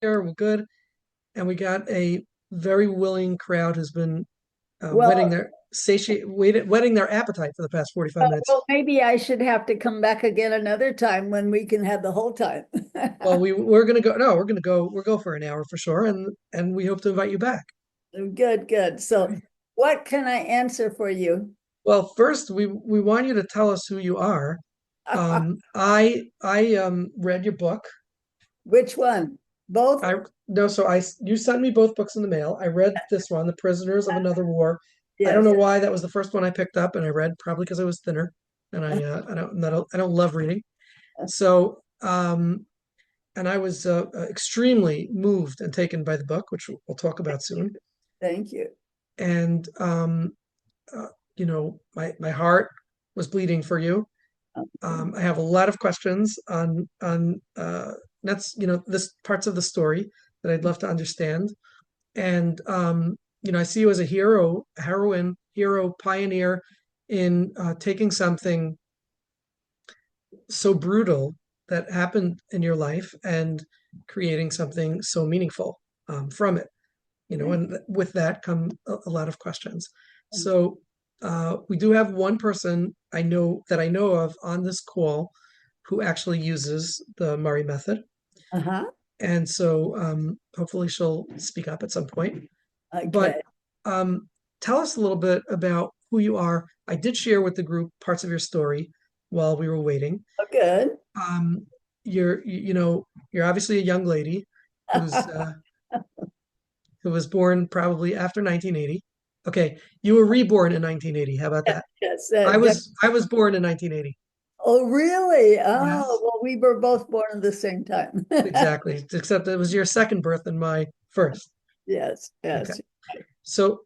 here, we're good. And we got a very willing crowd who's been whetting Well, their whetting their appetite for the past 45 minutes. well, maybe I should have to come back again another time when we can have the whole time. Well, we're gonna go. No, we'll go for an hour for sure, and we hope to invite you back. Good, good. So, Right. what can I answer for you? Well, first we want you to tell us who you are. I read your book. Which one? Both? I no, so I you sent me both books in the mail. I read this one, The Prisoners of Another War. I don't Yes. know why that was the first one I picked up, and I read probably because I was thinner, and I don't love reading. So and I was extremely moved and taken by the book, which we'll talk about soon. Thank you. And uh, my heart was bleeding for you. I have a lot of questions on that's this parts of the story that I'd love to understand. And I see you as a hero, a heroine, hero, pioneer in taking something so brutal that happened in your life and creating something so meaningful from it. Thank And with that come a lot of questions. you. So we do have one person I know of on this call who actually uses the Murray method. Uh-huh. And so hopefully she'll speak up at some point. But Okay. um, tell us a little bit about who you are. I did share with the group parts of your story while we were waiting. Oh, good. Um, you're obviously a young lady who's who was born probably after 1980. Okay, you were reborn in 1980. How about that? Yes. I was born in 1980. Oh, really? Oh, Yes, well, we were both born at the same time. exactly. Except it was your second birth and my first. Yes, Okay. yes. So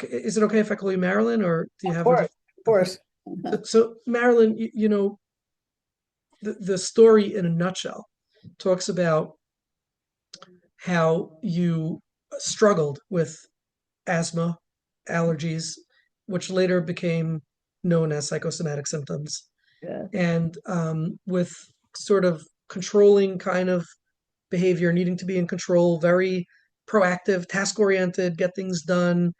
is it okay if I call you Marilyn, or do you Of have a course, different? of Okay. course. So Marilyn, the story in a nutshell talks about how you struggled with asthma, allergies, which later became known as psychosomatic symptoms, Yeah. and with sort of controlling kind of behavior, needing to be in control, very proactive, task oriented, get things done,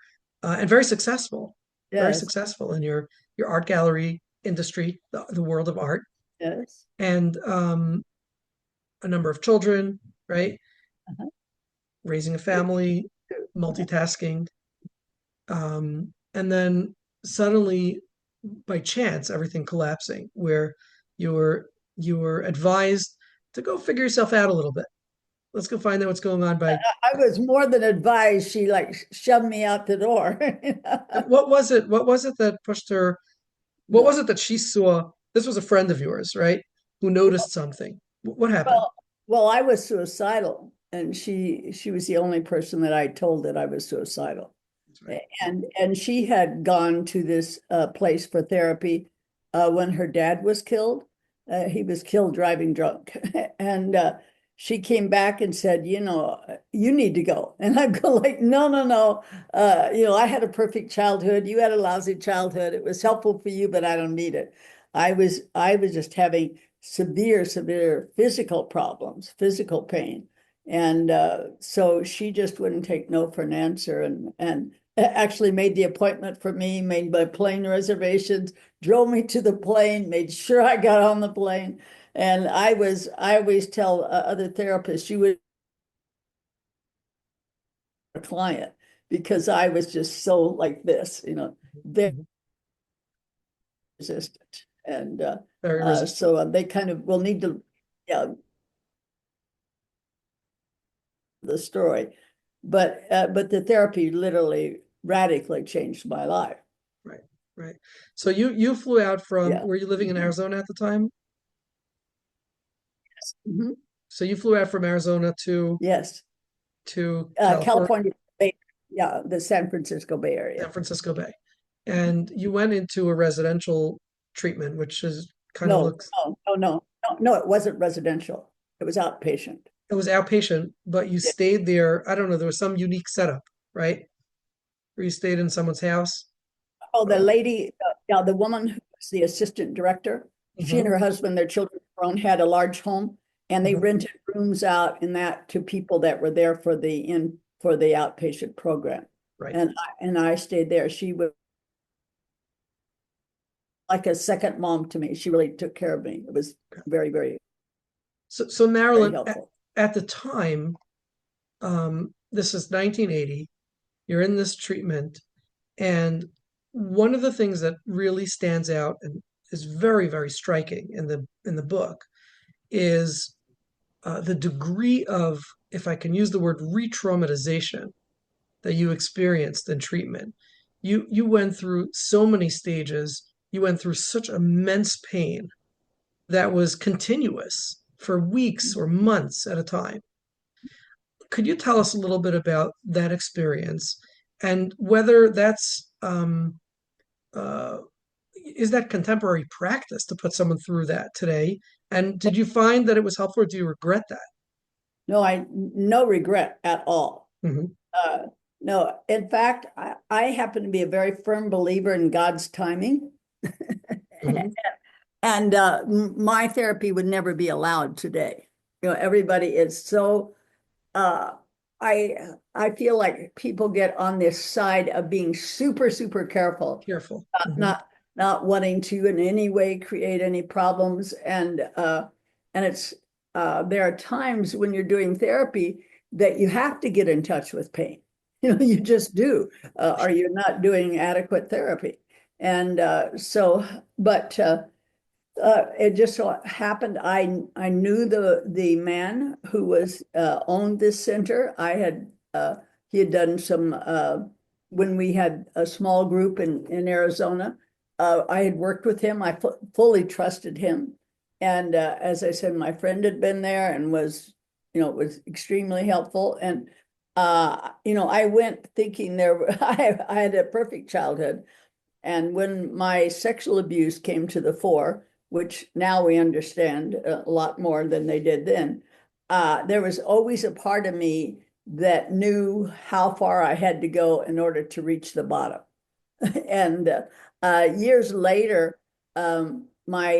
and very Yes, successful in your art gallery industry, the world of art, yes. and a number of children, right? Uh-huh. Raising a family, Uh-huh. multitasking, and then suddenly, by chance, everything collapsing, where you were advised to go figure yourself out a little bit. Let's go find out what's going on by. I was more than advised. She like shoved me out the door. And what was it? What was it that pushed her? What No. was it that she saw? This was a friend of yours, right? Who noticed something. What happened? Well, well, I was suicidal, and she was the only person that I told that I was suicidal. That's right. And she had gone to this place for therapy when her dad was killed. He was killed driving drunk, and she came back and said, you need to go. And I go like, no, no, no. I had a perfect childhood. You had a lousy childhood. It was helpful for you, but I don't need it. I was just having severe, severe physical problems, physical pain. And so she just wouldn't take no for an answer, and actually made the appointment for me, made my plane reservations, drove me to the plane, made sure I got on the plane. And I always tell other therapists, you would a client because I was just so like this, very Mhm. resistant. And Very resistant. so they kind of will need to, yeah, the story. But the therapy literally radically changed my life. Right, right. So you flew out from, Yeah. were you living in Mhm. Arizona at the time? Mhm. So you flew out from Arizona Yes. to California, California, Bay, yeah, the San Francisco Bay San Area. Francisco Bay, and you went into a residential treatment, which is kind of No, looks, no, no, no, no, no, it wasn't residential. It was outpatient. it was outpatient, but you Yeah. stayed there. I don't know, there was some unique setup, right? Where you stayed in someone's house. Oh, the Or, lady, yeah, the woman who was the assistant director, she and mhm. her husband, their children grown, had a large home, and they Mhm. rented rooms out in that to people that were there for the outpatient program. Right. And I stayed there. She was like a second mom to me. She really took care of me. It was very, very, So very Marilyn, helpful. at the time, this is 1980, you're in this treatment, and one of the things that really stands out and is very, very striking in the book is the degree of, if I can use the word, re-traumatization that you experienced in treatment. You went through so many stages. You went through such immense pain that was continuous for weeks or months at a time. Could you tell us a little bit about that experience and whether that's uh, is that contemporary practice to put someone through that today? And did you find that it was helpful, or do you regret that? No, no regret at all. Hmm. Uh, no, in fact, I happen to be a very firm believer in God's timing. Hmm. And my therapy would never be allowed today. Everybody is so uh I feel like people get on this side of being super, super careful, Careful. not Hmm. not, not wanting to in any way create any problems. And it's there are times when you're doing therapy that you have to get in touch with pain. You just do, or you're not doing adequate therapy. And but it just so happened I knew the man who was owned this center. He had done some when we had a small group in Arizona. I had worked with him. I fully trusted him, and as I said, my friend had been there and was extremely helpful. And I went thinking I had a perfect childhood. And when my sexual abuse came to the fore, which now we understand a lot more than they did then, there was always a part of me that knew how far I had to go in order to reach the bottom. And years later, my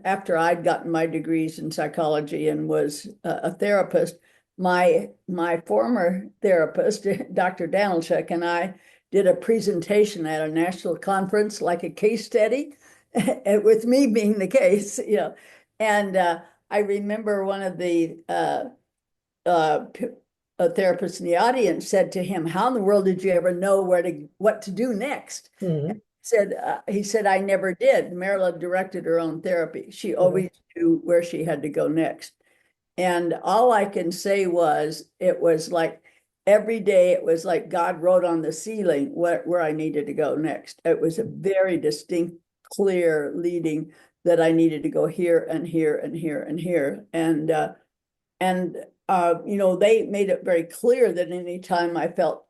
after I'd gotten my degrees in psychology and was a therapist, my former therapist, Dr. Danilchuk, and I did a presentation at a national conference, like a case study, with me being the case. And I remember one of the uh, a therapist in the audience said to him, "How in the world did you ever know what to do next?" Hmm. He said, "I never did." Marilyn directed her own therapy. She Hmm. always knew where she had to go next. And all I can say was, it was like every day, it was like God wrote on the ceiling where I needed to go next. It was a very distinct, clear leading that I needed to go here and here and here and here. And they made it very clear that anytime I felt,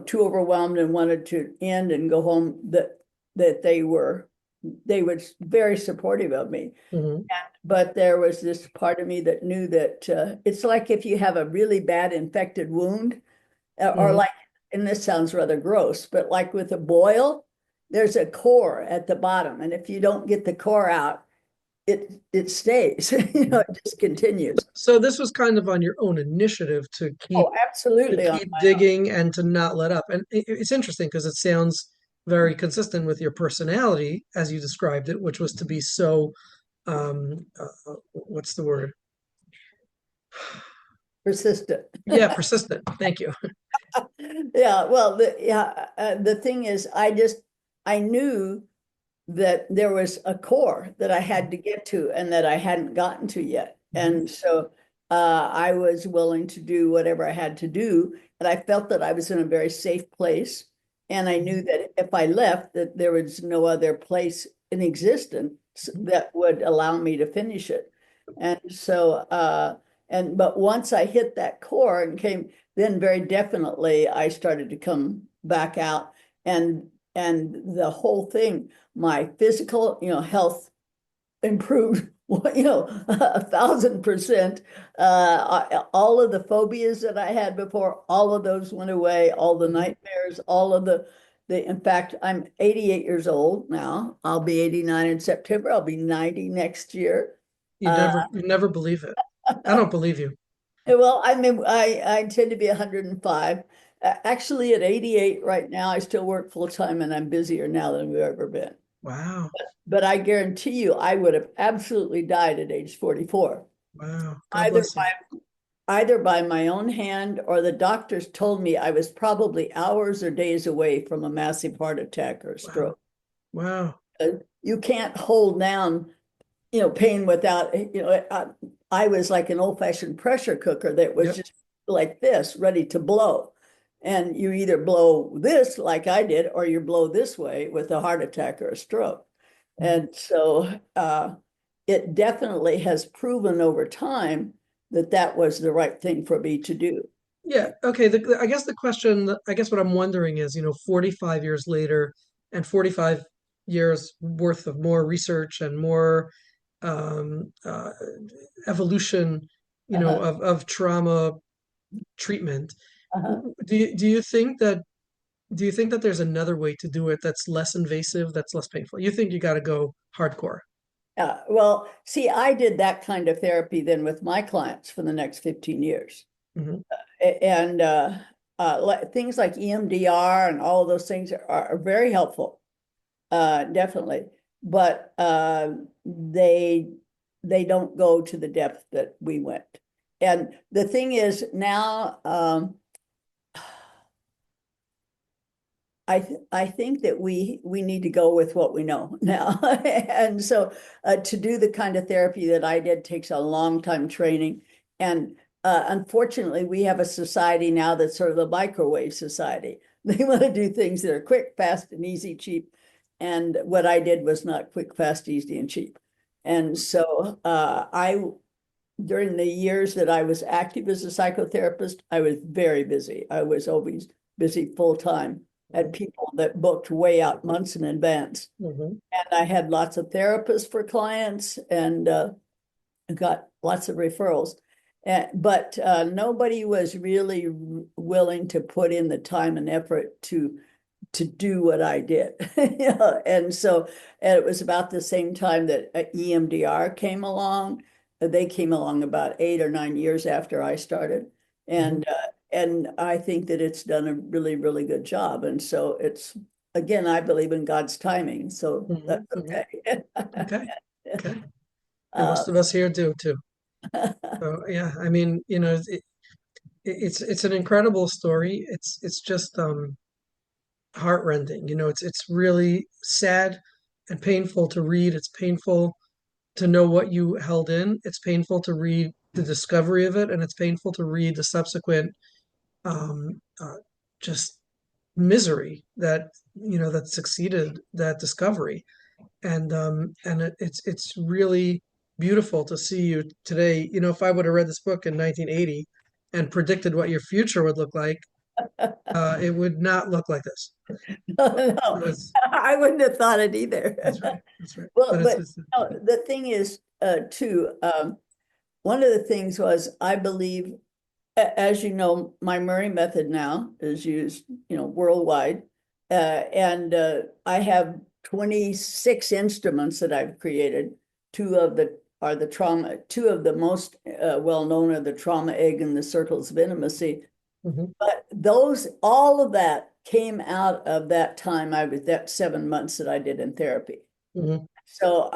too overwhelmed and wanted to end and go home, that they were very supportive of me. Hmm. But there was this part of me that knew that it's like if you have a really bad infected wound, or Hmm. like, and this sounds rather gross, but like with a boil, there's a core at the bottom, and if you don't get the core out, it stays. It just continues. So this was kind of on your own initiative Oh, to absolutely on keep my own. digging and to not let up. And it's interesting because it sounds very consistent with your personality as you described it, which was to be so what's the word? Persistent. Yeah, persistent. Thank you. Yeah, well, the thing is, I knew that there was a core that I had to get to and that I hadn't gotten to yet. Mhm. And so I was willing to do whatever I had to do. And I felt that I was in a very safe place. And I knew that if I left, that there was no other place in existence that would allow me to finish it. And so, but once I hit that core and came, then very definitely I started to come back out. And the whole thing, my physical, health improved, 1,000%. All of the phobias that I had before, all of those went away. All the Mhm. nightmares, all of in fact, I'm 88 years old now. I'll be 89 in September. I'll be 90 next year. You Uh, never believe it. I don't believe you. Well, I mean, I tend to be 105. Actually, at 88 right now, I still work full time and I'm busier now than we've ever been. Wow. But I guarantee you, I would have absolutely died at age 44, Wow. God either bless you. by either by my own hand or the doctors told me I was probably hours or days away from a massive heart attack or a Wow. stroke. Wow. You can't hold down, pain without, I was like an old-fashioned pressure cooker that was Yep. just like this, ready to blow. And you either blow this like I did, or you blow this way with a heart attack or a stroke. And so it definitely has proven over time that that was the right thing for me to do. Yeah. Okay. I guess the question, I guess what I'm wondering is, 45 years later and 45 years worth of more research and more um, uh, evolution, Uh-huh, of trauma treatment. uh-huh. Do you think that there's another way to do it that's less invasive, that's less painful? You think you got to go hardcore? Well, see, I did that kind of therapy then with my clients for the next 15 years. Hmm. And things like EMDR and all of those things are very helpful, definitely. But they don't go to the depth that we went. And the thing is now, I think that we need to go with what we know now. And so to do the kind of therapy that I did takes a long time training. And unfortunately, we have a society now that's sort of the microwave society. They want to do things that are quick, fast, and easy, cheap. And what I did was not quick, fast, easy, and cheap. And so during the years that I was active as a psychotherapist, I was very busy. I was always busy full time. Had people that booked way out months in advance. Hmm. And I had lots of therapists for clients and got lots of referrals. But nobody was really willing to put in the time and effort to do what I did. And so and it was about the same time that EMDR came along. They came along about 8 or 9 years after I started. Hmm. And I think that it's done a really, really good job. And so it's, again, I believe in God's timing. So Hmm. that's Hmm. okay. Okay. Okay. And Uh, most of us here do too. So yeah, I mean, it's an incredible story. It's just heartrending. It's really sad and painful to read. It's painful to know what you held in. It's painful to read the discovery of it, and it's painful to read the subsequent just misery that succeeded that discovery. And it's really beautiful to see you today. If I would have read this book in 1980 and predicted what your future would look like, it would not look like this. no, So it's I wouldn't have thought it either. That's right. That's right. Well, But it's, but it's the thing is, too, one of the things was I believe, as you know, my Murray method now is used, worldwide. And I have 26 instruments that I've created. Two of the most well-known are the trauma egg and the circles of intimacy. Mhm. But all of that came out of that time that 7 months that I did in therapy. Mhm. So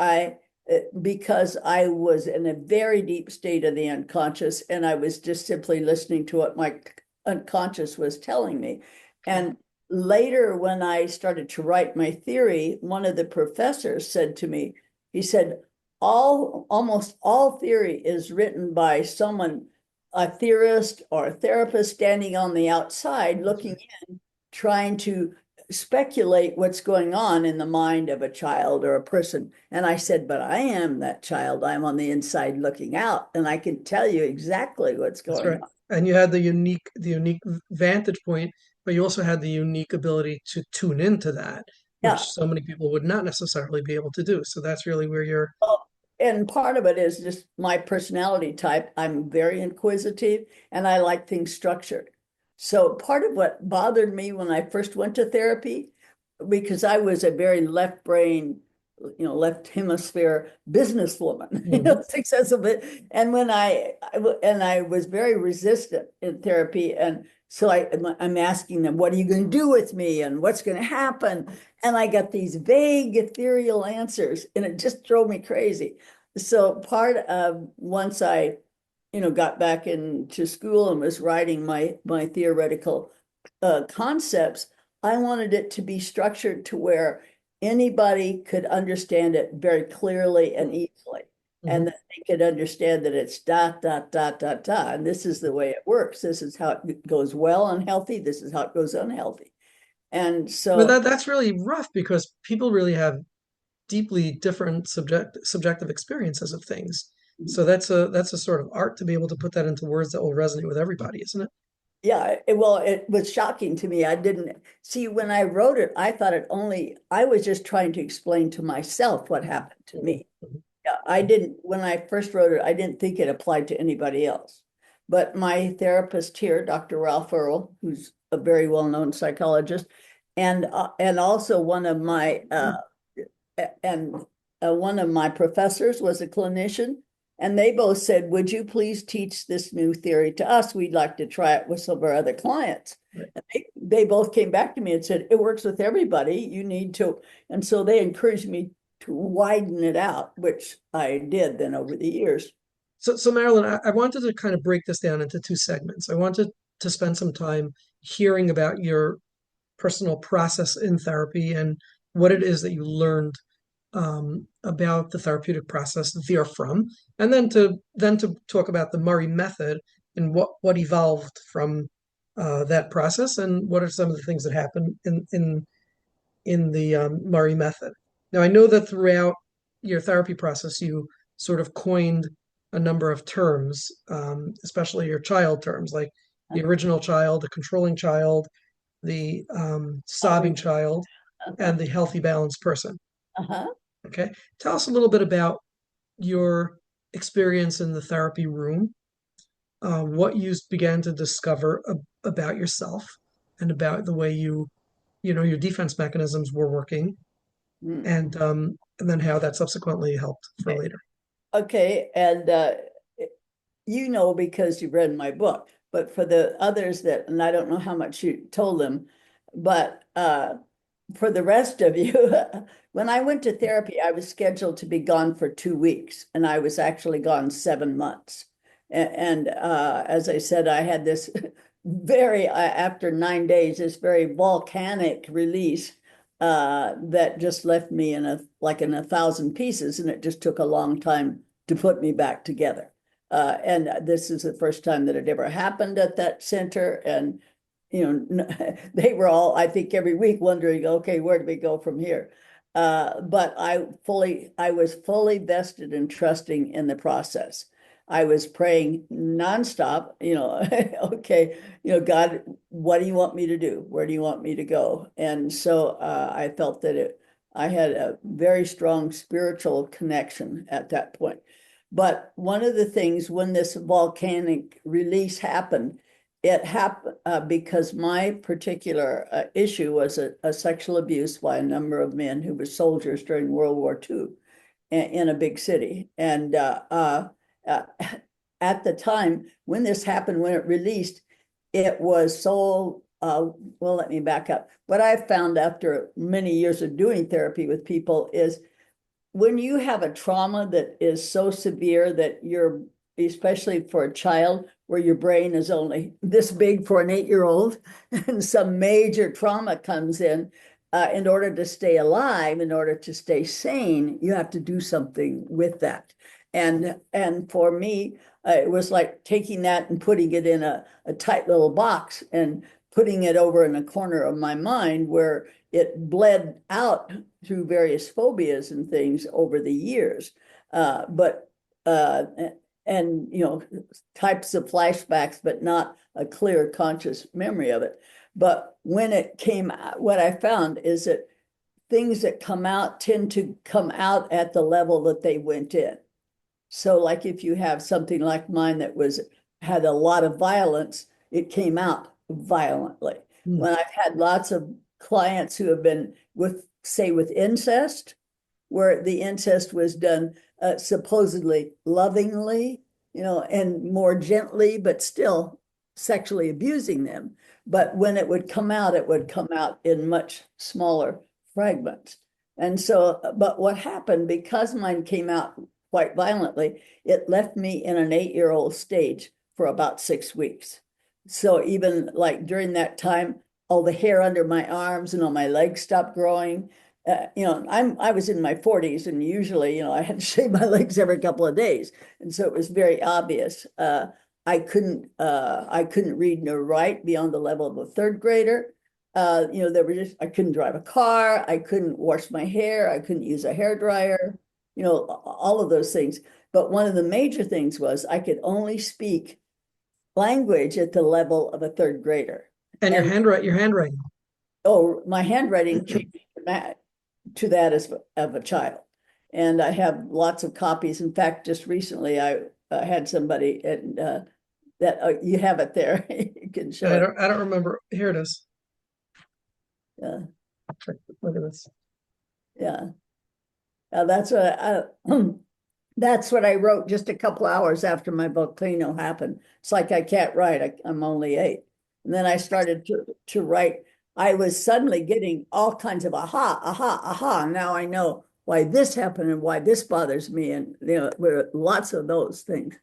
because I was in a very deep state of the unconscious and I was just simply listening to what my unconscious was telling me. Okay. And later, when I started to write my theory, one of the professors said to me, he said, almost all theory is written by someone, a theorist or a therapist standing on the outside That's looking right. in, trying to speculate what's going on in the mind of a child or a person. And I said, but I am that child. I'm on the inside looking out, and I can tell you exactly what's That's going right. on. And you had the unique vantage point, but you also had the unique ability to tune into that, Yeah. which so many people would not necessarily be able to do. So that's really where you're. Well, and part of it is just my personality type. I'm very inquisitive and I like things structured. So part of what bothered me when I first went to therapy, because I was a very left brain, left hemisphere businesswoman, Mhm. successful. And when I was very resistant in therapy, and so I'm asking them, what are you going to do with me, and what's going to happen? And I got these vague, ethereal answers, and it just drove me crazy. So part of once I, got back into school and was writing my theoretical concepts, I wanted it to be structured to where anybody could understand it very clearly and easily, and Mhm. that they could understand that it's dot, dot, dot, dot, dot. And this is the way it works. This is how it goes well unhealthy. This is how it goes unhealthy. And But so, that's really rough because people really have deeply different subjective experiences of things. So that's a sort of art to be able to put that into words that will resonate with everybody, isn't it? yeah, well, it was shocking to me. I didn't see when I wrote it, I thought I was just trying to explain to myself what happened to Mhm. me. Yeah, I didn't, when I first wrote it, I didn't think it applied to anybody else. But my therapist here, Dr. Ralph Earl, who's a very well-known psychologist, and also and one of my professors was a clinician, and they both said, "Would you please teach this new theory to us? We'd like to try it with some of our other clients." Right. And they both came back to me and said, "It works with everybody. You need to," and so they encouraged me to widen it out, which I did then over the years. So Marilyn, I wanted to kind of break this down into two segments. I wanted to spend some time hearing about your personal process in therapy and what it is that you learned about the therapeutic process therefrom, and then to talk about the Murray method and what evolved from that process and what are some of the things that happen in the Murray method. Now, I know that throughout your therapy process, you sort of coined a number of terms, especially your child terms, like the original child, the controlling child, the sobbing child, Uh-huh. and the healthy, balanced person. Uh-huh. Okay. Tell us a little bit about your experience in the therapy room, what you began to discover about yourself and about the way your defense mechanisms were working, Mm. and then how that subsequently helped for Okay. later. Okay, and because you read my book, but for the others that, and I don't know how much you told them, but for the rest of you, when I went to therapy, I was scheduled to be gone for 2 weeks, and I was actually gone 7 months. And as I said, I had this after 9 days, this very volcanic release that just left me in a thousand pieces, and it just took a long time to put me back together. And this is the first time that it ever happened at that center, and they were all, I think, every week wondering, okay, where do we go from here? But I was fully vested and trusting in the process. I was praying nonstop, okay, God, what do you want me to do? Where do you want me to go? And so I felt that I had a very strong spiritual connection at that point. But one of the things when this volcanic release happened, it happened because my particular issue was a sexual abuse by a number of men who were soldiers during World War II in a big city. And uh, at the time when this happened, when it released, it was so, well, let me back up. What I found after many years of doing therapy with people is when you have a trauma that is so severe that you're, especially for a child where your brain is only this big for an 8-year old, and some major trauma comes in order to stay alive, in order to stay sane, you have to do something with that. And for me, it was like taking that and putting it in a tight little box and putting it over in a corner of my mind where it bled out through various phobias and things over the years. But and types of flashbacks, but not a clear conscious memory of it. But when it came out, what I found is that things that come out tend to come out at the level that they went in. So, like if you have something like mine that had a lot of violence, it came out violently. Hmm. When I've had lots of clients who have been with, say, with incest, where the incest was done supposedly lovingly, and more gently, but still sexually abusing them. But when it would come out, it would come out in much smaller fragments. And so, but what happened, because mine came out quite violently, it left me in an 8-year-old stage for about 6 weeks. So even like during that time, all the hair under my arms and on my legs stopped growing. I was in my 40s, and usually, I had to shave my legs every couple of days, and so it was very obvious. I couldn't read nor write beyond the level of a third grader. I couldn't drive a car, I couldn't wash my hair, I couldn't use a hair dryer, all of those things. But one of the major things was I could only speak language at the level of a third grader. And And your handwriting. oh, my handwriting changed to that as of a child. And I have lots of copies. In fact, just recently I had somebody that you have it there. You can show it. I don't remember. Here it is. Yeah, Look at this. yeah. That's that's what I wrote just a couple hours after my volcano happened. It's like I can't write. I'm only 8. And then I started to write. I was suddenly getting all kinds of aha, aha, aha. Now I know why this happened and why this bothers me. And there were lots of those things.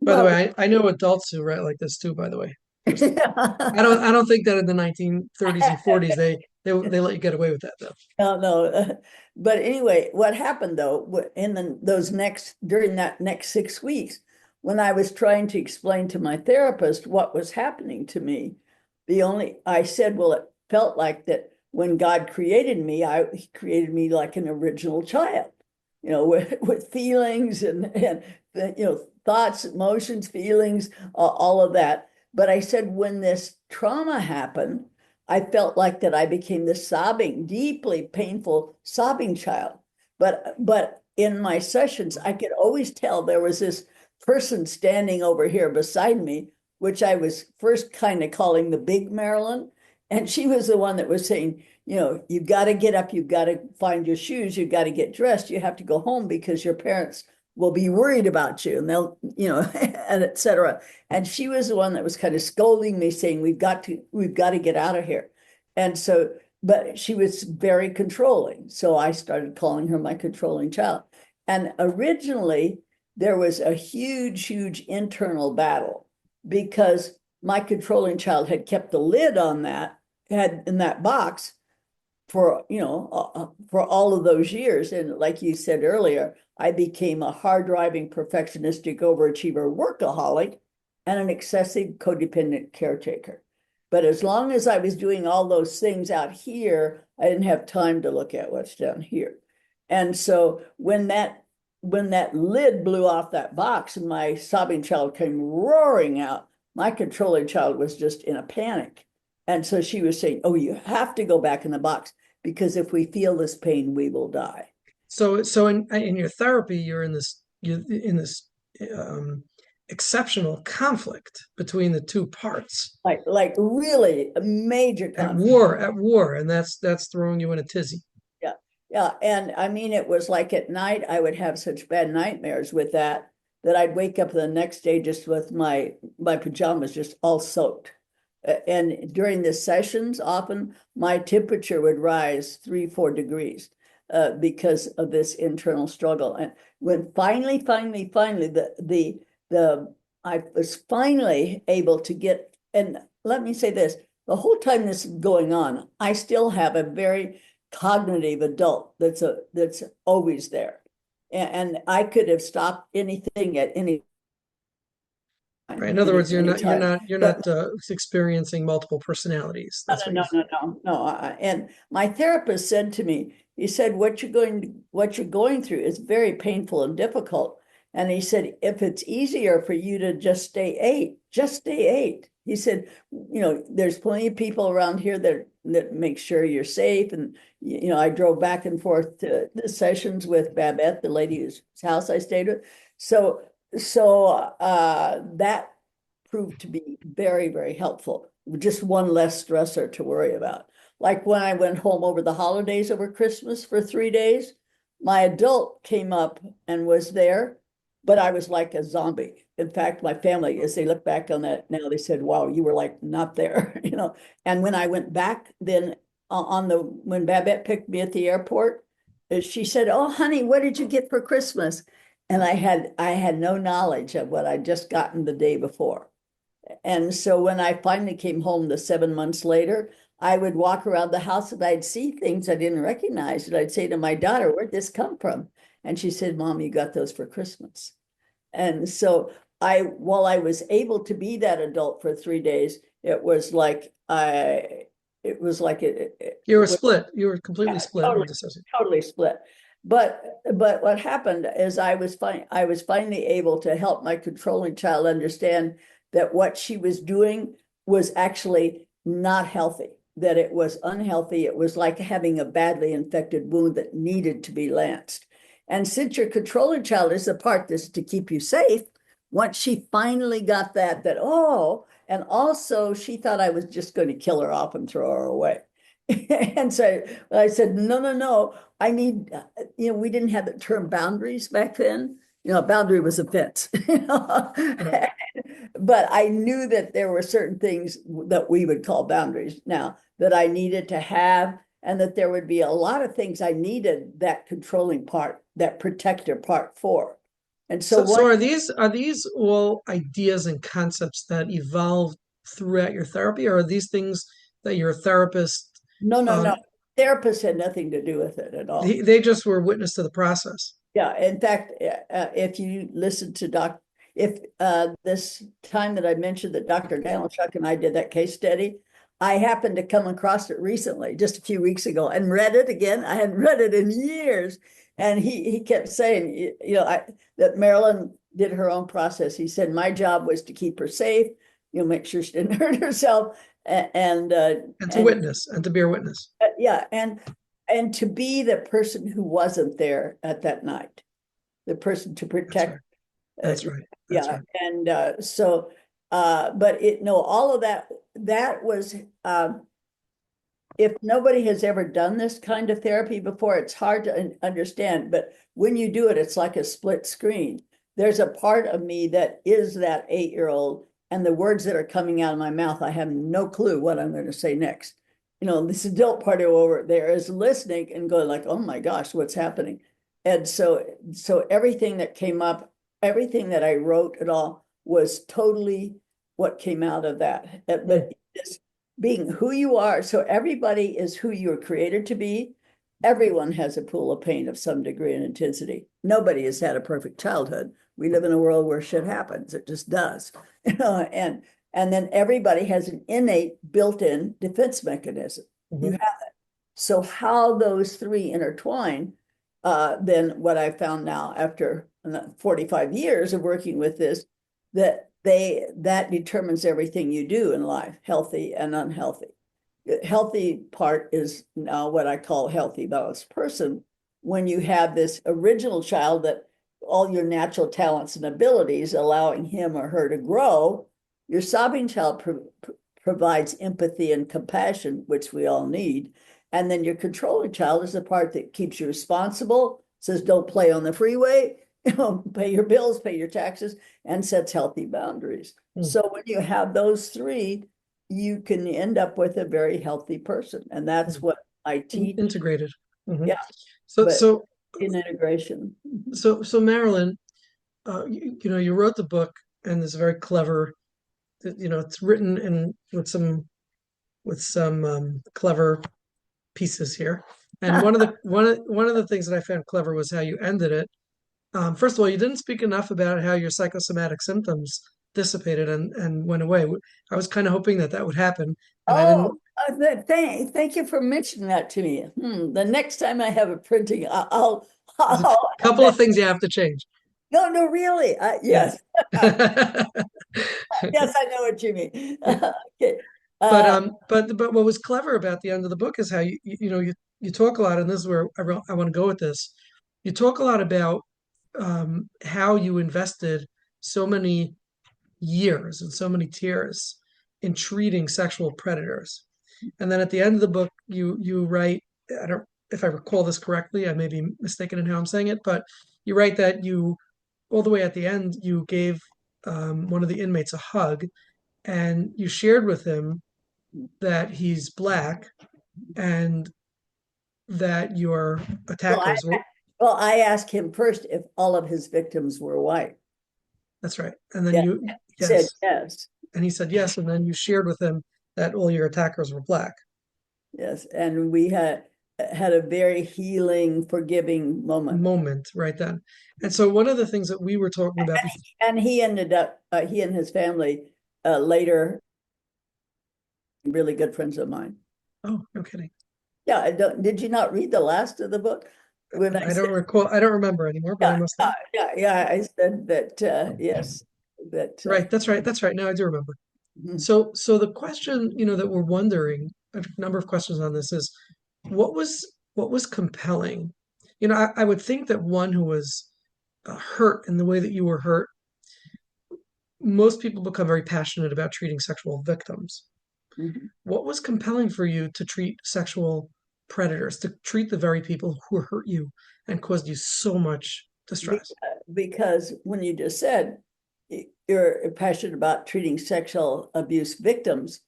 By the Well, way, I know adults who write like this too, by the way. Just yeah. I don't think that in the 1930s and 40s they let you get away with that though. No, no. But anyway, what happened though, during that next 6 weeks, when I was trying to explain to my therapist what was happening to me, I said, well, it felt like that when God created me, He created me like an original child, with feelings and thoughts, emotions, feelings, all of that. But I said, when this trauma happened, I felt like that I became the sobbing, deeply painful sobbing child. But in my sessions, I could always tell there was this person standing over here beside me, which I was first kind of calling the big Marilyn. And she was the one that was saying, you've got to get up, you've got to find your shoes, you've got to get dressed, you have to go home because your parents will be worried about you and they'll, and et cetera. And she was the one that was kind of scolding me, saying, we've got to get out of here. And so, but she was very controlling. So I started calling her my controlling child. And originally there was a huge, huge internal battle because my controlling child had kept the lid on that, had in that box for for all of those years. And like you said earlier, I became a hard driving perfectionistic overachiever workaholic and an excessive codependent caretaker. But as long as I was doing all those things out here, I didn't have time to look at what's down here. And so when that lid blew off that box and my sobbing child came roaring out, my controlling child was just in a panic. And so she was saying, oh, you have to go back in the box because if we feel this pain, we will die. So in your therapy, you're in this exceptional conflict between the two parts Like really a major conflict. at war, and that's throwing you in a tizzy. Yeah. Yeah. And I mean, it was like at night, I would have such bad nightmares with that I'd wake up the next day just with my pajamas just all soaked. And during the sessions, often my temperature would rise 3, 4 degrees because of this internal struggle. And when finally, I was finally able to get, and let me say this, the whole time this is going on, I still have a very cognitive adult that's always there. And I could have stopped anything at any Right. In time, other words, time. you're But not experiencing multiple personalities. no, That's what no, you. no, no, no. And my therapist said to me, he said, what you're going through is very painful and difficult. And he said, if it's easier for you to just stay 8, just stay 8. He said, there's plenty of people around here that make sure you're safe. And, I drove back and forth to the sessions with Babette, the lady whose house I stayed with. So that proved to be very, very helpful. Just one less stressor to worry about. Like when I went home over the holidays over Christmas for 3 days, my adult came up and was there, but I was like a zombie. In fact, my family, as they look back on that now, they said, wow, you were like not there, you know. And when I went back then on the when Babette picked me at the airport, she said, "Oh, honey, what did you get for Christmas?" And I had no knowledge of what I'd just gotten the day before. And so when I finally came home the 7 months later, I would walk around the house and I'd see things I didn't recognize. And I'd say to my daughter, "Where'd this come from?" And she said, "Mom, you got those for Christmas." And so while I was able to be that adult for 3 days, it was like You it were was split. You were completely split or totally, dissociated. totally split. But what happened is I was finally able to help my controlling child understand that what she was doing was actually not healthy, that it was unhealthy. It was like having a badly infected wound that needed to be lanced. And since your controlling child is the part that's to keep you safe, once she finally got that, oh, and also she thought I was just going to kill her off and throw her away. And so I said, no, no, no. I need, we didn't have the term boundaries back then. Boundary was a fence. Right. But I knew that there were certain things that we would call boundaries now that I needed to have, and that there would be a lot of things I needed that controlling part, that protector part for. And so So one, are these all ideas and concepts that evolved throughout your therapy, or are these things that your therapist no, no, no. um, Therapist had nothing to do with it at all. they just were witness to the process? Yeah, in fact, if you listen to if this time that I mentioned that Dr. Galanchuk and I did that case study, I happened to come across it recently, just a few weeks ago, and read it again. I hadn't read it in years, and he kept saying, that Marilyn did her own process. He said my job was to keep her safe, make sure she didn't hurt herself, and And to witness and to bear witness. yeah, and to be the person who wasn't there at that night, the person to That's right. protect. uh, That's right. That's yeah, right. and so but it no all of that was if nobody has ever done this kind of therapy before, it's hard to understand. But when you do it, it's like a split screen. There's a part of me that is that 8-year-old, and the words that are coming out of my mouth, I have no clue what I'm going to say next. This adult part over there is listening and going like, "Oh my gosh, what's happening?" And so everything that came up, everything that I wrote at all was totally what came out of that. Mm. But this being who you are. So everybody is who you're created to be. Everyone has a pool of pain of some degree and intensity. Nobody has had a perfect childhood. We live in a world where shit happens. It just does. And then everybody has an innate built-in defense mechanism. You Mhm. have it. So how those three intertwine, then what I found now after 45 years of working with this, that determines everything you do in life, healthy and unhealthy. The healthy part is now what I call healthy balanced person. When you have this original child that all your natural talents and abilities allowing him or her to grow, your sobbing child provides empathy and compassion, which we all need. And then your controlling child is the part that keeps you responsible, says don't play on the freeway, pay your bills, pay your taxes, and sets healthy boundaries. Mm. So when you have those three, you can end up with a very healthy person. And that's Mm. what I teach. Integrated. Mhm. Yeah, So, but so, in integration. so Marilyn, you wrote the book, and it's very clever. It's written in with some clever pieces here. And one of the things that I found clever was how you ended it. First of all, you didn't speak enough about how your psychosomatic symptoms dissipated and went away. I was kind of hoping that that would happen, and I Oh, didn't. thank you for mentioning that to me. The next time I have a printing, There's a I'll add couple of that. things you have to change. No, no, really. Yeah. Yes. Yes, I know what you mean. Okay. But Uh, um, but what was clever about the end of the book is how you talk a lot, and this is where I want to go with this. You talk a lot about how you invested so many years and so many tears in treating sexual predators. And then at the end of the book, you write, I don't, if I recall this correctly, I may be mistaken in how I'm saying it, but you write that you, all the way at the end, you gave one of the inmates a hug, and you shared with him that he's black and that your Well, I attackers were, well, I asked him first if all of his victims were white. that's right. And then Yeah, you, he said yes. yes, And he said yes. And then you shared with him that all your attackers were black. yes, and we had a very healing, forgiving moment. Moment right then. And so one of the things that we were talking about before, And he ended up, he and his family later really good friends of mine. oh, no kidding. Yeah, I don't, did you not read the last of the book? When I I don't said, recall, I don't remember anymore, but I yeah, must have. yeah, I said that, yes, that, Right, that's right, that's right. Now I do remember. So the question, that we're wondering, a number of questions on this is, what was compelling? I would think that one who was hurt in the way that you were hurt, most people become very passionate about treating sexual victims. Mhm. What was compelling for you to treat sexual predators, to treat the very people who hurt you and caused you so much distress? Because when you just said you're passionate about treating sexual abuse victims,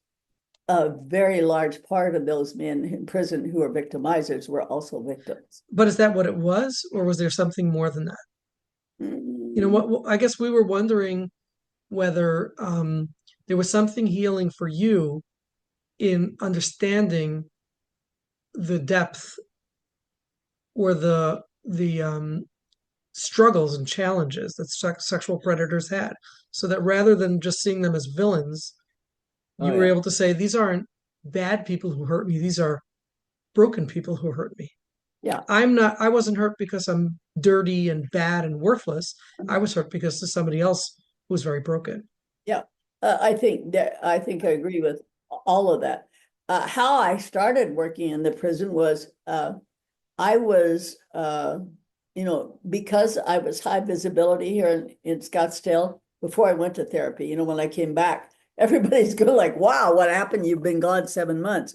a very large part of those men in prison who are victimizers were also victims. But is that what it was, or was there something more than that? Mm, I guess we were wondering whether there was something healing for you in understanding the depth or the struggles and challenges that sexual predators had, so that rather than just seeing them as villains, oh you were yeah, able to say, these aren't bad people who hurt me, these are broken people who hurt me. yeah. I wasn't hurt because I'm dirty and bad and worthless. I was hurt because there's somebody else who was very broken. Yeah, I think I agree with all of that. How I started working in the prison was I was because I was high visibility here in Scottsdale before I went to therapy. When I came back, everybody's going like, "Wow, what happened? You've been gone 7 months."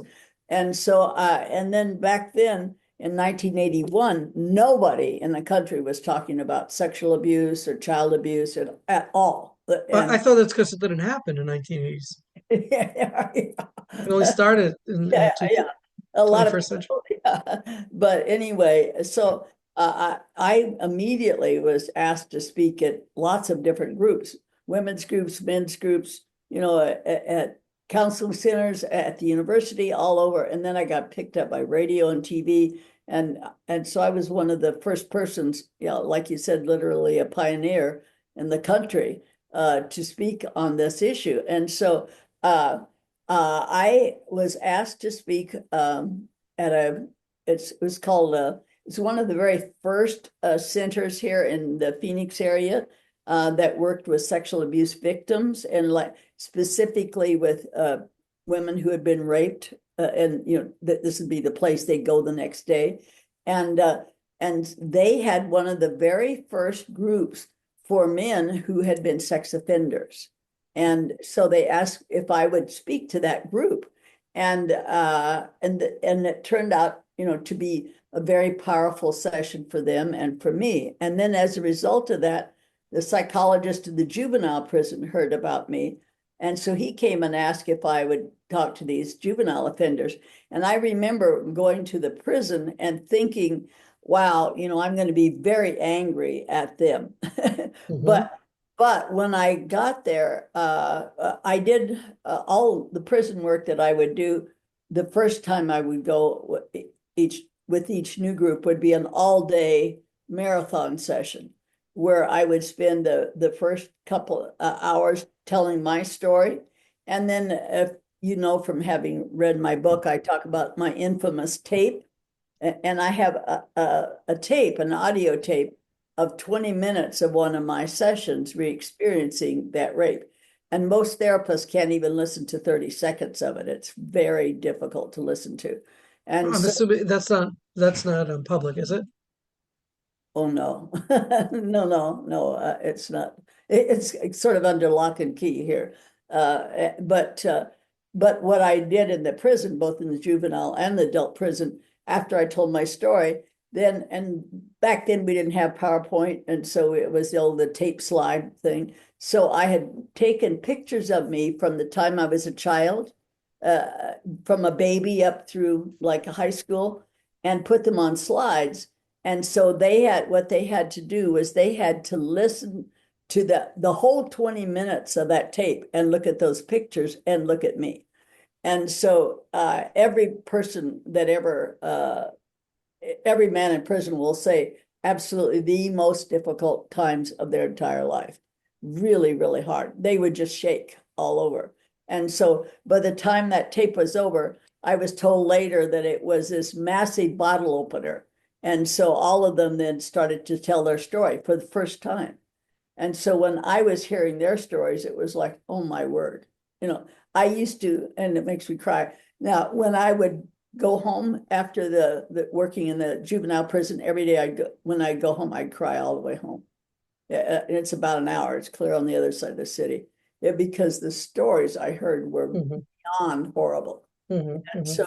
And so and then back then in 1981, nobody in the country was talking about sexual abuse or child abuse at all. But I And thought that's because it didn't happen in 1980s. yeah, It only started in the yeah, a lot of 21st century. people. Yeah. But anyway, so I immediately was asked to speak at lots of different groups, women's groups, men's groups, at counseling centers, at the university, all over. And then I got picked up by radio and TV. And so I was one of the first persons, like you said, literally a pioneer in the country to speak on this issue. And so I was asked to speak at it was called, it's one of the very first centers here in the Phoenix area that worked with sexual abuse victims and like specifically with women who had been raped. And, this would be the place they go the next day. And, uh, and they had one of the very first groups for men who had been sex offenders. And so they asked if I would speak to that group. And it turned out, to be a very powerful session for them and for me. And then as a result of that, the psychologist in the juvenile prison heard about me. And so he came and asked if I would talk to these juvenile offenders. And I remember going to the prison and thinking, wow, I'm going to be very angry at them. Mhm. But when I got there, I did all the prison work that I would do. The first time I would go with each new group would be an all-day marathon session where I would spend the first couple hours telling my story. And then, if from having read my book, I talk about my infamous tape. And I have a tape, an audio tape of 20 minutes of one of my sessions re-experiencing that rape. And most therapists can't even listen to 30 seconds of it. It's very difficult to listen to. And I'm so, assuming that's not public, is it? oh no, no, it's not. It's sort of under lock and key here. But but what I did in the prison, both in the juvenile and the adult prison, after I told my story, then, and back then we didn't have PowerPoint, and so it was the tape slide thing. So I had taken pictures of me from the time I was a child, uh, from a baby up through like high school, and put them on slides. And so they had, what they had to do was they had to listen to the whole 20 minutes of that tape and look at those pictures and look at me. And so every person that ever every man in prison will say absolutely the most difficult times of their entire life. Really, really hard. They would just shake all over. And so by the time that tape was over, I was told later that it was this massive bottle opener. And so all of them then started to tell their story for the first time. And so when I was hearing their stories, it was like, oh my word. You know, I used to, and it makes me cry. Now, when I would go home after the working in the juvenile prison every day, when I go home, I'd cry all the way home. It's about an hour. It's clear on the other side of the city. Because the stories I heard were Hmm. beyond horrible. Hmm. And Hmm. so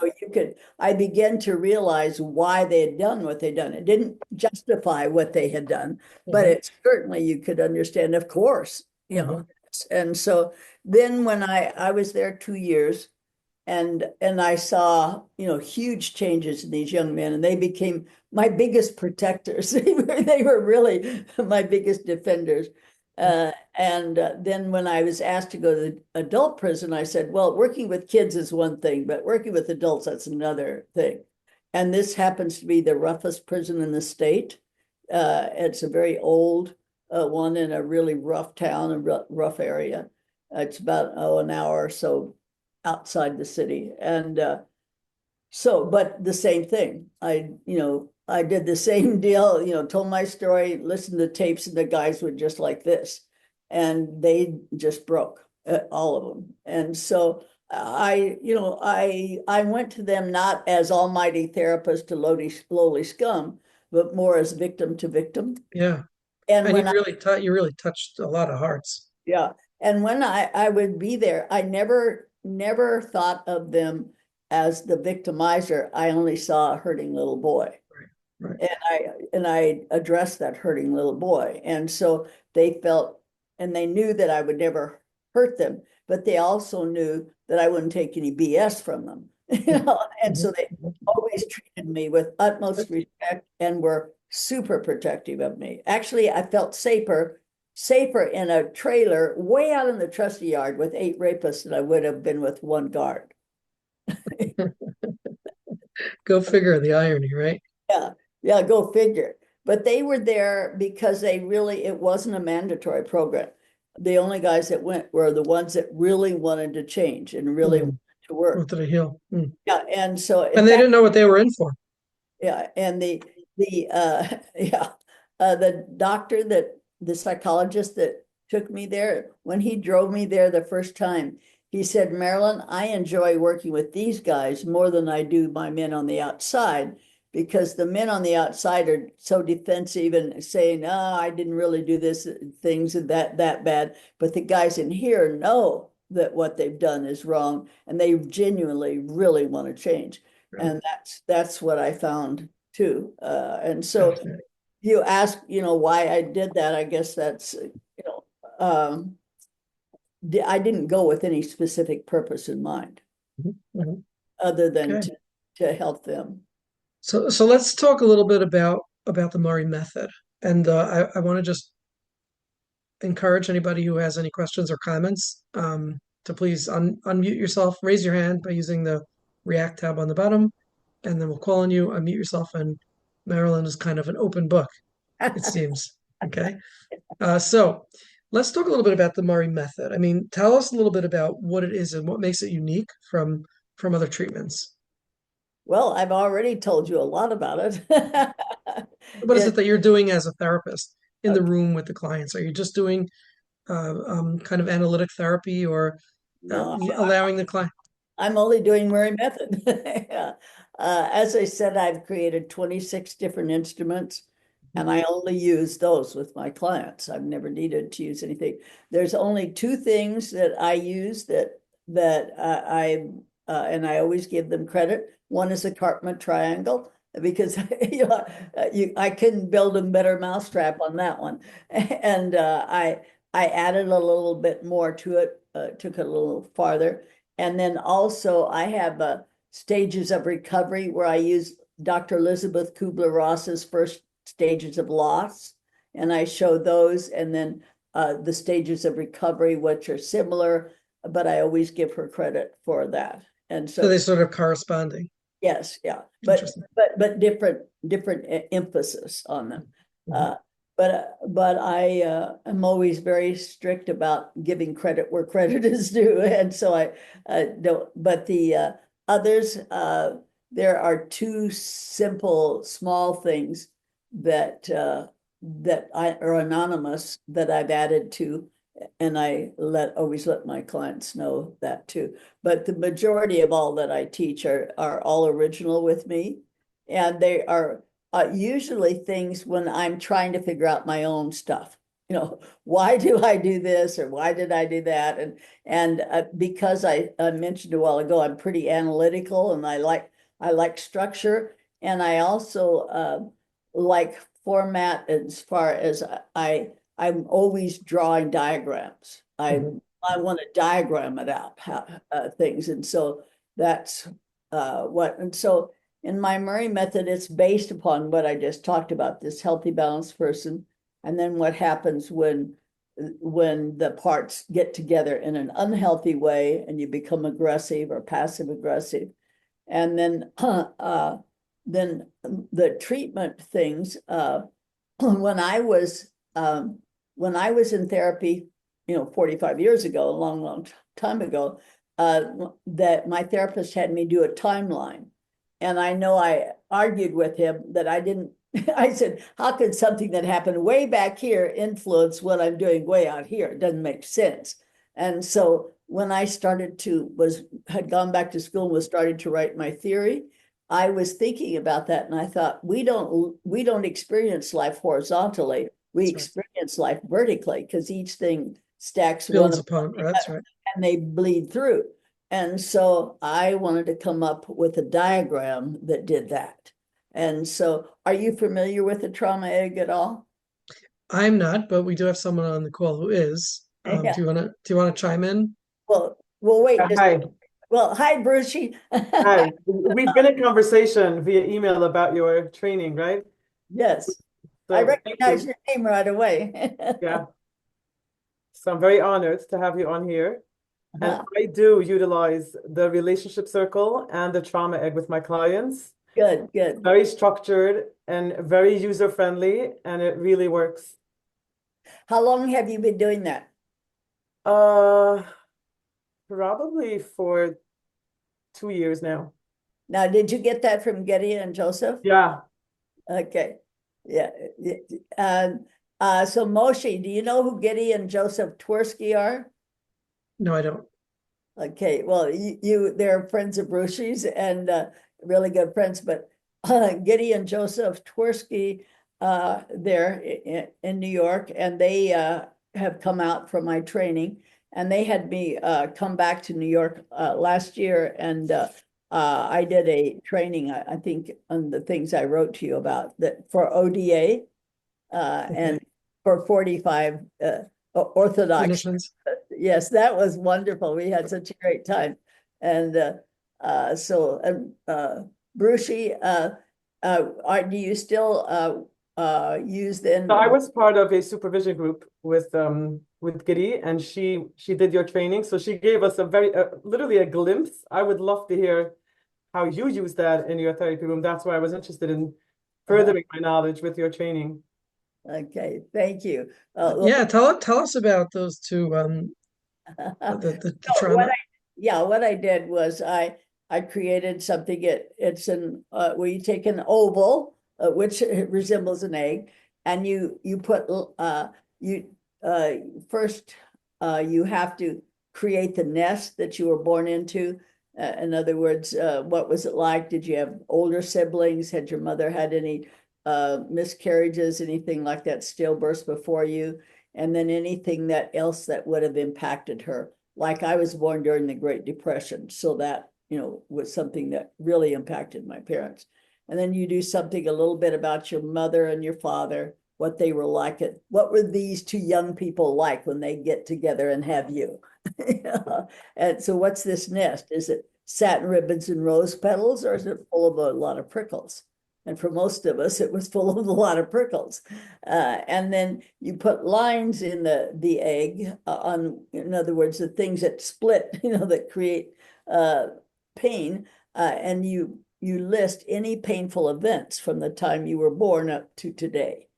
I began to realize why they had done what they'd done. It didn't justify what they had done, but Hmm. it certainly you could understand, of course, you know. Hmm. And so then when I was there 2 years, and I saw, huge changes in these young men, and they became my biggest protectors. They were really my biggest defenders. And then when I was asked to go to the adult prison, I said, well, working with kids is one thing, but working with adults, that's another thing. And this happens to be the roughest prison in the state. It's a very old one in a really rough town, a rough area. It's about, an hour or so outside the city. And so, but the same thing. I did the same deal, told my story, listened to tapes, and the guys were just like this. And they just broke, all of them. And so I went to them not as almighty therapist to lowly scum, but more as victim to victim. Yeah. And And when you really touched a lot of hearts. Yeah. And when I would be there, I never thought of them as the victimizer. I only saw a hurting little boy. Right. Right. And I addressed that hurting little boy. And so they felt, and they knew that I would never hurt them, but they also knew that I wouldn't take any BS from them. And Hmm. so they always treated me with utmost respect and were super protective of me. Actually, I felt safer in a trailer way out in the trustee yard with 8 rapists than I would have been with one guard. Go figure the irony, right? Yeah, yeah, go figure. But they were there because it wasn't a mandatory program. The only guys that went were the ones that really wanted to change and really wanted Mm. to work. What did I heal? Mm. Yeah, and so in And they fact, didn't know what they were in for. yeah, and the yeah, the doctor the psychologist that took me there, when he drove me there the first time, he said, Marilyn, I enjoy working with these guys more than I do my men on the outside, because the men on the outside are so defensive and saying, oh, I didn't really do this things and that bad. But the guys in here know that what they've done is wrong, and they genuinely really want to change. Really And that's what I found too. And so fascinating. you ask, why I did that. I guess that's, I didn't go with any specific purpose in mind Mhm. Mhm. other than Okay. to help them. So let's talk a little bit about the Murray method. And I want to just encourage anybody who has any questions or comments to please unmute yourself, raise your hand by using the React tab on the bottom, and then we'll call on you, unmute yourself, and Marilyn is kind of an open book, it seems. Okay. So let's talk a little bit about the Murray method. I mean, tell us a little bit about what it is and what makes it unique from other treatments. Well, I've already told you a lot about it. What is it It, that you're doing as a therapist in the okay, room with the clients? Are you just doing kind of analytic therapy or no, allowing the client? I'm only doing Murray method. Yeah. As I said, I've created 26 different instruments, and I only use those with my clients. I've never needed to use anything. There's only two things that I use that and I always give them credit. One is a Cartman triangle because I couldn't build a better mousetrap on that one, and I added a little bit more to it, took it a little farther, and then also I have stages of recovery where I use Dr. Elizabeth Kubler-Ross's first stages of loss, and I show those, and then the stages of recovery, which are similar, but I always give her credit for that. And So so, they sort of corresponding. yes, yeah, Interesting. but different emphasis on them. Mhm. Uh, but I am always very strict about giving credit where credit is due, and so I don't. But the others, there are two simple small things that that I are anonymous that I've added to, and I always let my clients know that too. But the majority of all that I teach are all original with me, and they are usually things when I'm trying to figure out my own stuff. Why do I do this or why did I do that? And because I mentioned a while ago, I'm pretty analytical and I like structure, and I also like format as far as I'm always drawing diagrams. Mhm. I want to diagram it out, how, things, and so that's and so in my Murray method, it's based upon what I just talked about, this healthy, balanced person, and then what happens when the parts get together in an unhealthy way and you become aggressive or passive aggressive, and then the treatment things. When I was in therapy, 45 years ago, a long time ago, that my therapist had me do a timeline. And I know I argued with him that I didn't, I said, how could something that happened way back here influence what I'm doing way out here? It doesn't make sense. And so when I had gone back to school and was starting to write my theory, I was thinking about that, and I thought we don't experience life horizontally. We That's right. experience life vertically because each thing stacks one Builds upon upon, the that's other, right. and they bleed through. And so I wanted to come up with a diagram that did that. And so, are you familiar with the trauma egg at all? I'm not, but we do have someone on the call who is. Yeah. Do you want to chime in? Well, wait. Hi. Well, hi, Brucey. Hi. We've been in conversation via email about your training, right? Yes, I So thank recognize you. your name right away. Yeah. So I'm very honored to have you on here. And Uh-huh. I do utilize the relationship circle and the trauma egg with my clients. Good, good. Very structured and very user friendly, and it really works. How long have you been doing that? Uh, Probably for 2 years now. Now, did you get that from Gideon and Joseph? Yeah. Okay. Yeah. And so Moshe, do you know who Gideon and Joseph Twersky are? No, I don't. Okay, well, they're friends of Brucey's and really good friends, but Gideon and Joseph Twersky, they're in New York, and they have come out from my training, and they had me come back to New York last year, and I did a training, I think, on the things I wrote to you about that for ODA and Okay. for 45 Orthodox. Clinicians. Yes, that was wonderful. We had such a great time. And Brucey, do you still use So I then? was part of a supervision group with Giddy, and she did your training. So she gave us a very literally a glimpse. I would love to hear how you use that in your therapy room. That's why I was interested in furthering my knowledge with your training. Okay, thank you. Yeah, tell us about those two the So trauma. what I did was I created something. It's an where you take an oval, which resembles an egg, and you put you uh first you have to create the nest that you were born into. In other words, what was it like? Did you have older siblings? Had your mother had any miscarriages, anything like that, stillbirths before you? And then anything that else that would have impacted her, like I was born during the Great Depression. So that, was something that really impacted my parents. And then you do something a little bit about your mother and your father, what they were like. What were these two young people like when they get together and have you? And so what's this nest? Is it satin ribbons and rose petals, or is it full of a lot of prickles? And for most of us, it was full of a lot of prickles. And then you put lines in the egg on, in other words, the things that split, that create pain, and you list any painful events from the time you were born up to today.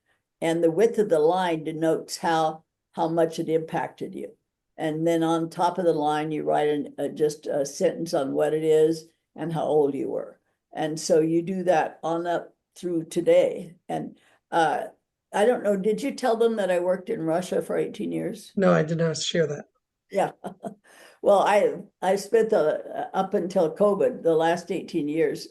And the width of the line denotes how much it impacted you. And then on top of the line, you write just a sentence on what it is and how old you were. And so you do that on up through today. And I don't know, did you tell them that I worked in Russia for 18 years? No, I did not share that. Yeah. Well, I spent up until COVID, the last 18 years,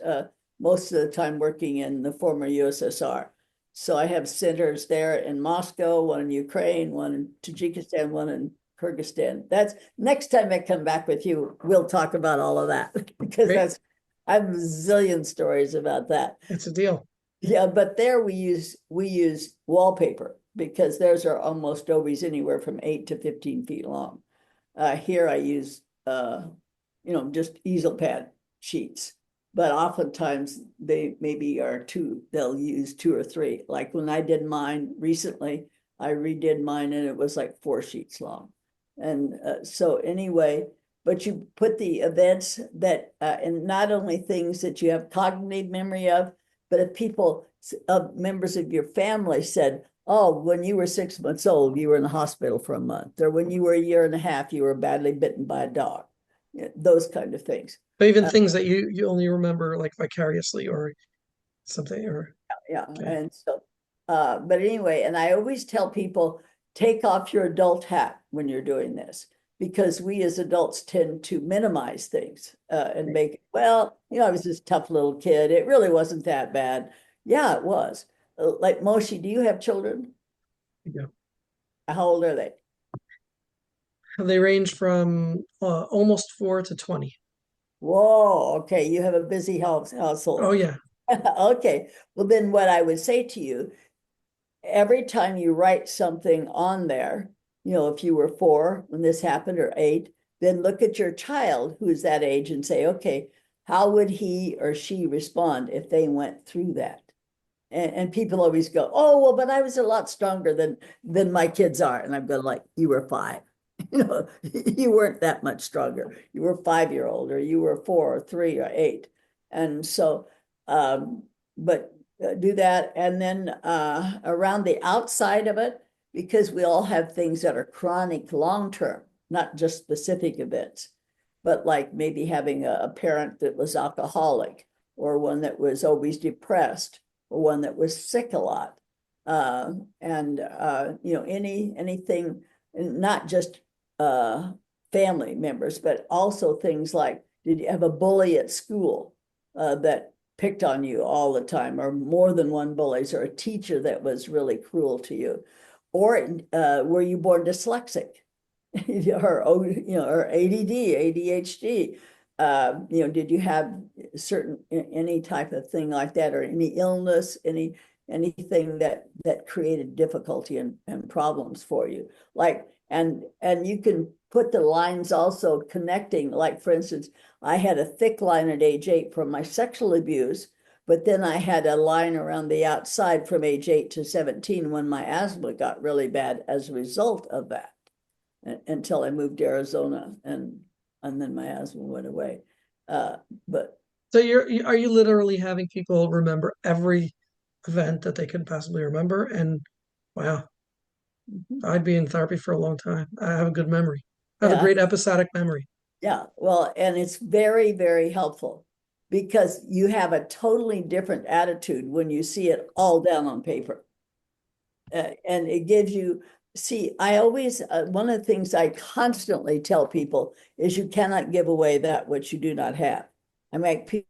most of the time working in the former USSR. So I have centers there in Moscow, one in Ukraine, one in Tajikistan, one in Kyrgyzstan. That's next time I come back with you, we'll talk about all of that because I have a zillion stories about that. It's a deal. Yeah, but there we use wallpaper because theirs are almost always anywhere from 8 to 15 feet long. Here I use just easel pad sheets, but oftentimes they maybe are they'll use 2 or 3. Like when I did mine recently, I redid mine and it was like 4 sheets long. And so anyway, but you put the events that, and not only things that you have cognitive memory of, but if people, members of your family said, oh, when you were 6 months old, you were in the hospital for a month, or when you were a year and a half, you were badly bitten by a dog, those kind of things. But even things that you only remember like vicariously or something, or yeah. okay. And so, but anyway, and I always tell people, take off your adult hat when you're doing this, because we as adults tend to minimize things and make, well, I was this tough little kid. It really wasn't that bad. Yeah, it was. Like Moshi, do you have children? Yeah. How old are they? They range from almost 4 to 20. Whoa, okay. You have a busy household. Oh yeah. Okay. Well, then what I would say to you, every time you write something on there, if you were 4 when this happened or 8, then look at your child who's that age and say, okay, how would he or she respond if they went through that? And people always go, oh, well, but I was a lot stronger than my kids are. And I'm going like, you were 5. You weren't that much stronger. You were 5-year-old, or you were 4 or 3 or 8. And so, but do that. And then around the outside of it, because we all have things that are chronic long-term, not just specific events, but like maybe having a parent that was alcoholic, or one that was always depressed, or one that was sick a lot. And anything, not just family members, but also things like, did you have a bully at school that picked on you all the time, or more than one bullies, or a teacher that was really cruel to you? Or were you born dyslexic? or ADD, ADHD? Did you have any type of thing like that, or any illness, anything that created difficulty and problems for you? Like, and you can put the lines also connecting, like for instance, I had a thick line at age 8 from my sexual abuse, but then I had a line around the outside from age 8 to 17 when my asthma got really bad as a result of that, until I moved to Arizona, and then my asthma went away. But So are you literally having people remember every event that they could possibly remember? And wow, I'd be in therapy for a long time. I have a good memory. I have a yeah, great episodic memory. yeah. Well, and it's very, very helpful because you have a totally different attitude when you see it all down on paper. And it gives you, see, I always, one of the things I constantly tell people is you cannot give away that which you do not have. I make people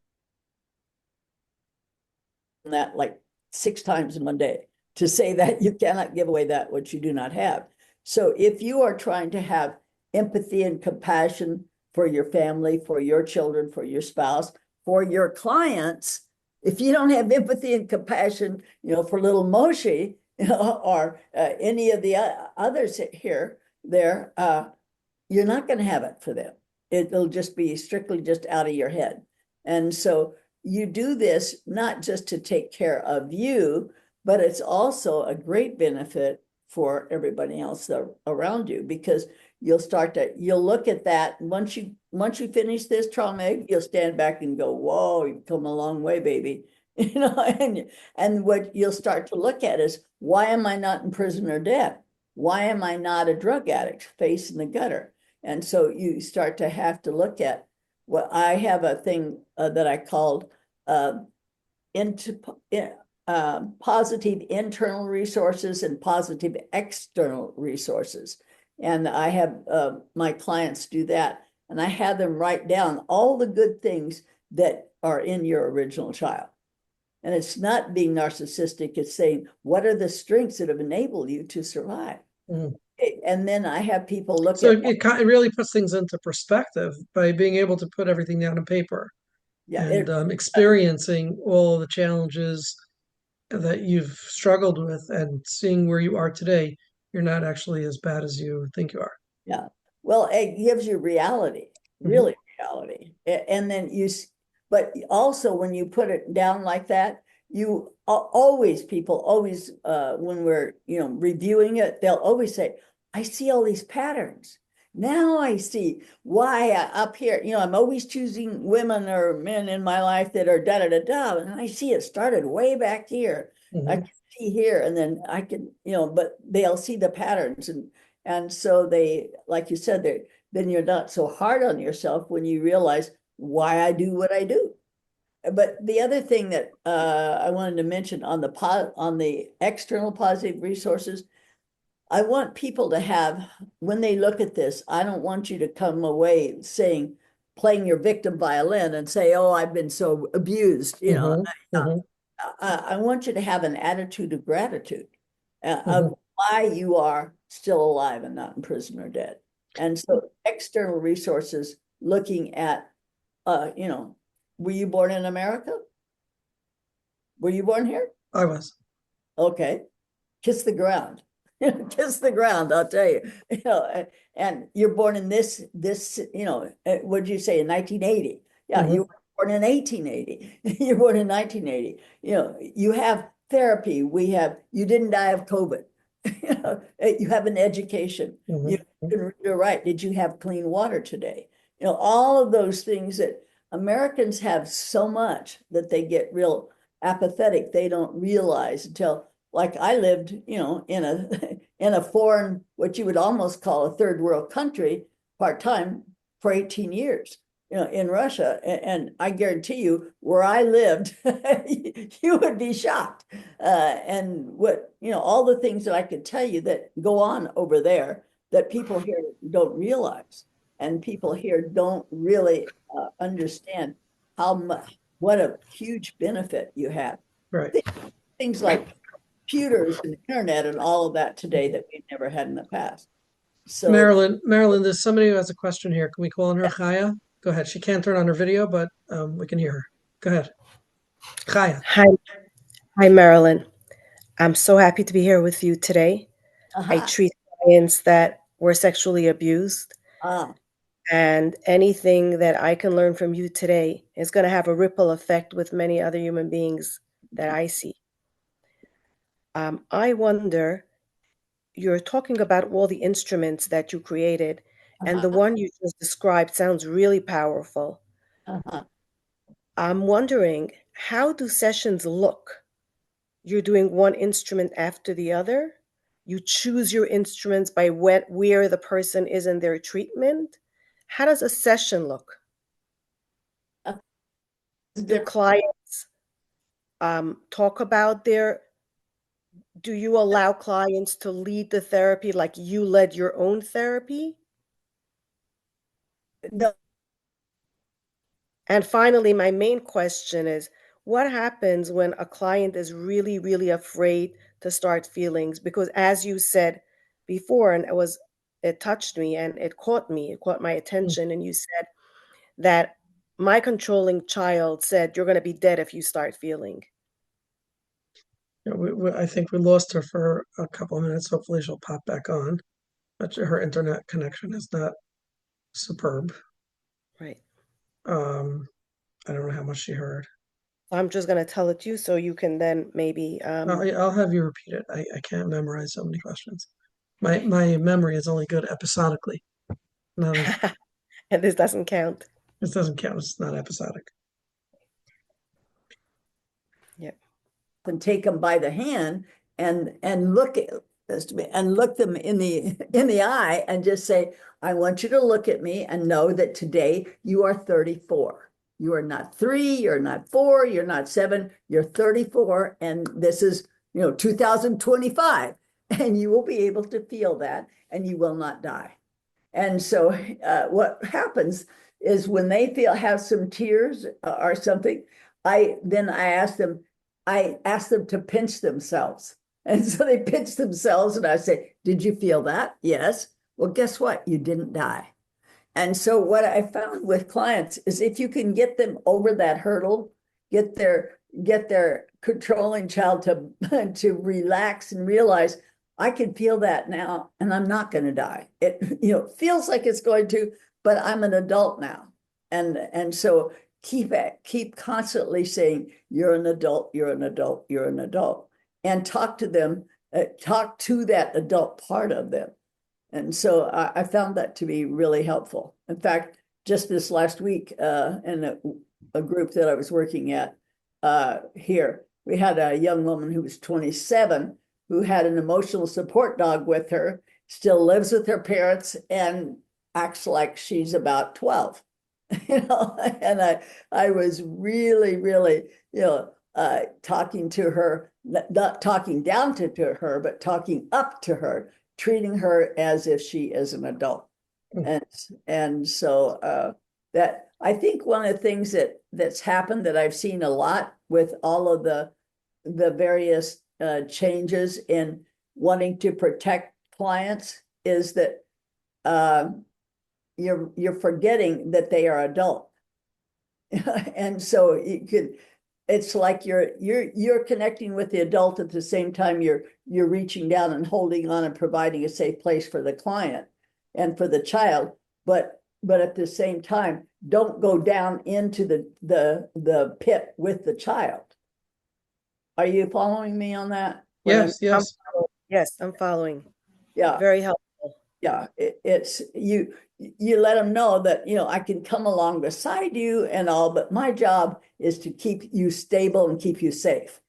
that like 6 times in one day to say that you cannot give away that which you do not have. So if you are trying to have empathy and compassion for your family, for your children, for your spouse, for your clients. If you don't have empathy and compassion, for little Moshe, or any of the others here, you're not going to have it for them. It'll just be strictly just out of your head. And so you do this not just to take care of you, but it's also a great benefit for everybody else around you, because you'll look at that. Once you finish this trauma, you'll stand back and go, whoa, you've come a long way, baby. And what you'll start to look at is, why am I not in prison or dead? Why am I not a drug addict, face in the gutter? And so you start to have to look at what I have a thing that I called positive internal resources and positive external resources. And I have my clients do that, and I have them write down all the good things that are in your original child. And it's not being narcissistic, it's saying, what are the strengths that have enabled you to survive? Mm. And then I have people look So at it really puts things into perspective by being able to put everything down on paper and experiencing all the challenges that you've struggled with and seeing where you are today. You're not actually as bad as you think you are. Yeah. Well, it gives you reality, really reality. And then but also when you put it down like that, people always, when we're, reviewing it, they'll always say, I see all these patterns. Now I see why up here, I'm always choosing women or men in my life that are da da da da. And I see it started way back here. I can see here, and then I can, but they'll see the patterns. And so they, like you said, then you're not so hard on yourself when you realize why I do what I do. But the other thing that I wanted to mention on the external positive resources, I want people to have, when they look at this, I don't want you to come away playing your victim violin and say, oh, I've been so abused. I want you to have an attitude of gratitude, of why you are still alive and not in prison or dead. And so external resources, looking at, were you born in America? Were you born here? I was. Okay. Kiss the ground. Kiss the ground, I'll tell you. And you're born in this, what did you say, in 1980? Yeah, you were born in 1880. You're born in 1980. You have therapy. You didn't die of COVID. You have an education. You can read or write. Did you have clean water today? All of those things that Americans have so much that they get real apathetic. They don't realize until, like, I lived, in a foreign, what you would almost call a third world country, part-time for 18 years, in Russia. And I guarantee you, where I lived, you would be shocked. And all the things that I could tell you that go on over there that people here don't realize. And people here don't really understand what a huge benefit you have. Right. Things like computers and internet and all of that today that we've never had in the past. So Marilyn, there's somebody who has a question here. Can we call on her? Chaya? Go ahead. She can't turn on her video, but we can hear her. Go ahead. Chaya. Hi, Marilyn. I'm so happy to be here with you today. I treat clients that were sexually abused, and anything that I can learn from you today is going to have a ripple effect with many other human beings that I see. I wonder, you're talking about all the instruments that you created, and the one you just described sounds really powerful. I'm wondering, how do sessions look? You're doing one instrument after the other? You choose your instruments by where the person is in their treatment? How does a session look? Do clients talk about do you allow clients to lead the therapy like you led your own therapy? No. And finally, my main question is, what happens when a client is really, really afraid to start feelings? Because as you said before, and it was it touched me and it caught me. It caught my attention. And you said that my controlling child said, "You're going to be dead if you start feeling." Yeah, I think we lost her for a couple of minutes. Hopefully she'll pop back on. But her internet connection is not superb. Right. I don't know how much she heard. I'm just going to tell it to you so you can then maybe I'll have you repeat it. I can't memorize so many questions. My memory is only good episodically. Not and this doesn't count. This doesn't count. It's not episodic. Yep. And take them by the hand and look them in the eye and just say, I want you to look at me and know that today you are 34. You are not 3, you're not 4, you're not 7, you're 34, and this is 2025, and you will be able to feel that, and you will not die. And so what happens is when they have some tears or something, I ask them to pinch themselves. And so they pinch themselves, and I say, did you feel that? Yes. Well, guess what? You didn't die. And so what I found with clients is if you can get them over that hurdle, get their controlling child to relax and realize, I can feel that now and I'm not going to die. It feels like it's going to, but I'm an adult now. And so keep constantly saying, you're an adult, you're an adult, you're an adult, and talk to them, talk to that adult part of them. And so I found that to be really helpful. In fact, just this last week in a group that I was working at here, we had a young woman who was 27 who had an emotional support dog with her, still lives with her parents, and acts like she's about 12. And I was really, really, talking to her, not talking down to her, but talking up to her, treating her as if she is an adult. And so that I think one of the things that's happened that I've seen a lot with all of the various changes in wanting to protect clients is that you're forgetting that they are adult. And so it's like you're connecting with the adult at the same time you're reaching down and holding on and providing a safe place for the client and for the child, but at the same time don't go down into the pit with the child. Are you following me on that? Yes. Yes, I'm following. Yeah. Very helpful. Yeah, it's you let them know that I can come along beside you and all, but my job is to keep you stable and keep you safe,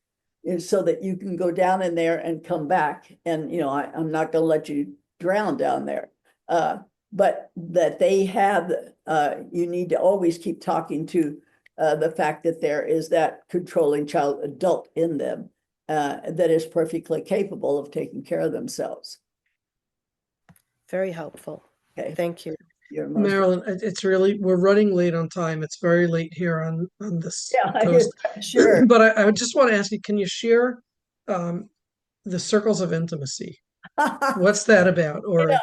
so that you can go down in there and come back. And I'm not going to let you drown down there. But that they have, you need to always keep talking to the fact that there is that controlling child adult in them that is perfectly capable of taking care of themselves. Very helpful. Okay. Thank you. Marilyn, it's really, we're running late on time. It's very late here on this coast. Sure. But I just want to ask you, can you share the circles of intimacy? What's that about? Or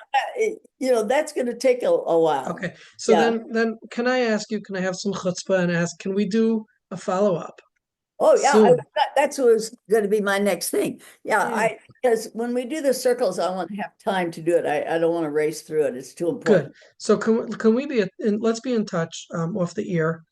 that's going to take a while. okay. So then can I ask you, can I have some chutzpah and ask, can we do a follow-up? Oh yeah, soon? that's what was going to be my next thing. Yeah. Because when we do the circles, I want to have time to do it. I don't want to race through it. It's too important. Good. So can we be let's be in touch off the ear,